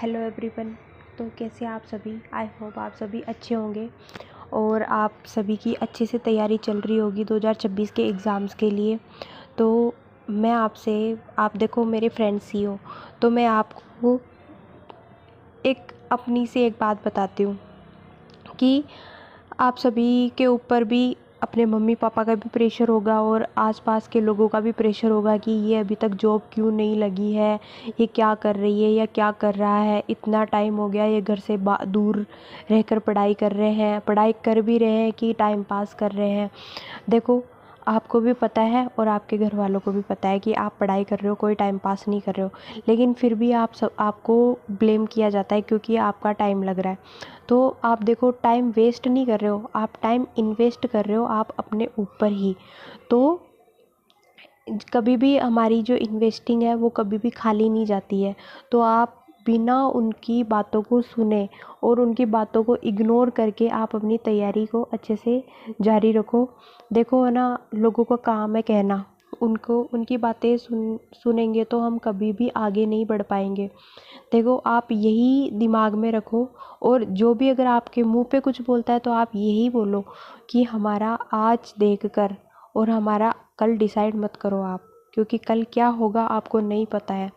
Hello everyone. तो कैसे आप सभी? आई होप आप सभी अच्छे होंगे और आप सभी की अच्छे से तैयारी चल रही होगी 2026 के एग्ज़ाम्स के लिए। तो मैं आपसे, आप देखो मेरे फ्रेंड्स ही हो, तो मैं आपको अपनी से एक बात बताती हूँ कि आप सभी के ऊपर भी अपने मम्मी पापा का भी प्रेशर होगा और आसपास के लोगों का भी प्रेशर होगा कि ये अभी तक जॉब क्यों नहीं लगी है, ये क्या कर रही है या क्या कर रहा है, इतना टाइम हो गया ये घर से दूर रहकर पढ़ाई कर रहे हैं, पढ़ाई कर भी रहे हैं कि टाइम पास कर रहे हैं। देखो, आपको भी पता है और आपके घर वालों को भी पता है कि आप पढ़ाई कर रहे हो, कोई टाइम पास नहीं कर रहे हो, लेकिन फिर भी आपको ब्लेम किया जाता है क्योंकि आपका टाइम लग रहा है। तो आप देखो, टाइम वेस्ट नहीं कर रहे हो, आप टाइम इन्वेस्ट कर रहे हो आप अपने ऊपर ही। तो कभी भी हमारी जो इन्वेस्टिंग है वो कभी भी खाली नहीं जाती है। तो आप बिना उनकी बातों को सुने और उनकी बातों को इग्नोर करके आप अपनी तैयारी को अच्छे से जारी रखो। देखो है ना, लोगों का काम है कहना, उनको उनकी बातें सुनेंगे तो हम कभी भी आगे नहीं बढ़ पाएंगे। देखो, आप यही दिमाग में रखो और जो भी अगर आपके मुंह पे कुछ बोलता है तो आप यही बोलो कि हमारा आज देखकर और हमारा कल डिसाइड मत करो आप, क्योंकि कल क्या होगा आपको नहीं पता है।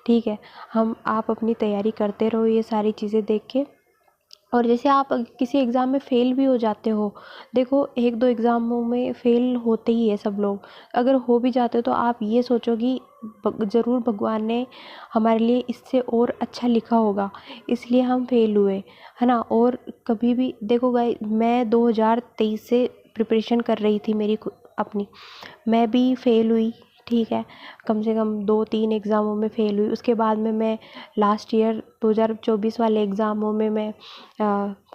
ठीक है, आप अपनी तैयारी करते रहो ये सारी चीज़ें देख के। और जैसे आप किसी एग्ज़ाम में फ़ेल भी हो जाते हो, देखो 1-2 एग्ज़ामों में फ़ेल होते ही है सब लोग। अगर हो भी जाते हो तो आप ये सोचो कि ज़रूर भगवान ने हमारे लिए इससे और अच्छा लिखा होगा, इसलिए हम फ़ेल हुए, है ना। और कभी भी देखो मैं 2023 से प्रिपरेशन कर रही थी अपनी, मैं भी फ़ेल हुई। ठीक है, कम से कम 2-3 एग्ज़ामों में फ़ेल हुई। उसके बाद में मैं लास्ट ईयर 2024 वाले एग्ज़ामों में मैं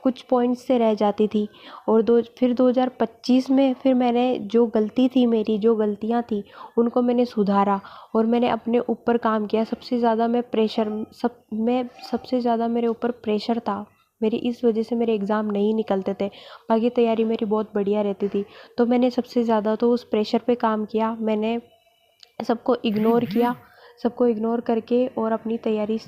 कुछ पॉइंट्स से रह जाती थी और फिर 2025 में फिर मैंने जो गलती थी, मेरी जो गलतियां थी उनको मैंने सुधारा और मैंने अपने ऊपर काम किया। सबसे ज़्यादा सबसे ज़्यादा मेरे ऊपर प्रेशर था, मेरी इस वजह से मेरे एग्ज़ाम नहीं निकलते थे, बाकी तैयारी मेरी बहुत बढ़िया रहती थी। तो मैंने सबसे ज़्यादा तो उस प्रेशर पे काम किया, मैंने सबको इग्नोर किया, सबको इग्नोर करके और अपनी तैयारी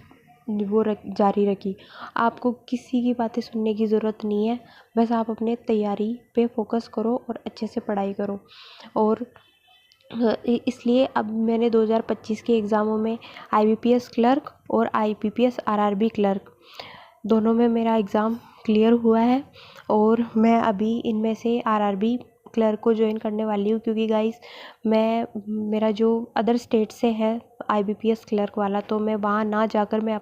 जारी रखी। आपको किसी की बातें सुनने की ज़रूरत नहीं है, बस आप अपने तैयारी पे फोकस करो और अच्छे से पढ़ाई करो। और इसलिए अब मैंने 2025 के एग्ज़ामों में IBPS क्लर्क और IPPS RRB क्लर्क दोनों में मेरा एग्ज़ाम क्लियर हुआ है और मैं अभी इनमें से RRB क्लर्क को ज्वाइन करने वाली हूँ, क्योंकि गाइस मेरा जो अदर स्टेट से है IBPS क्लर्क वाला, तो मैं वहाँ ना जाकर मैं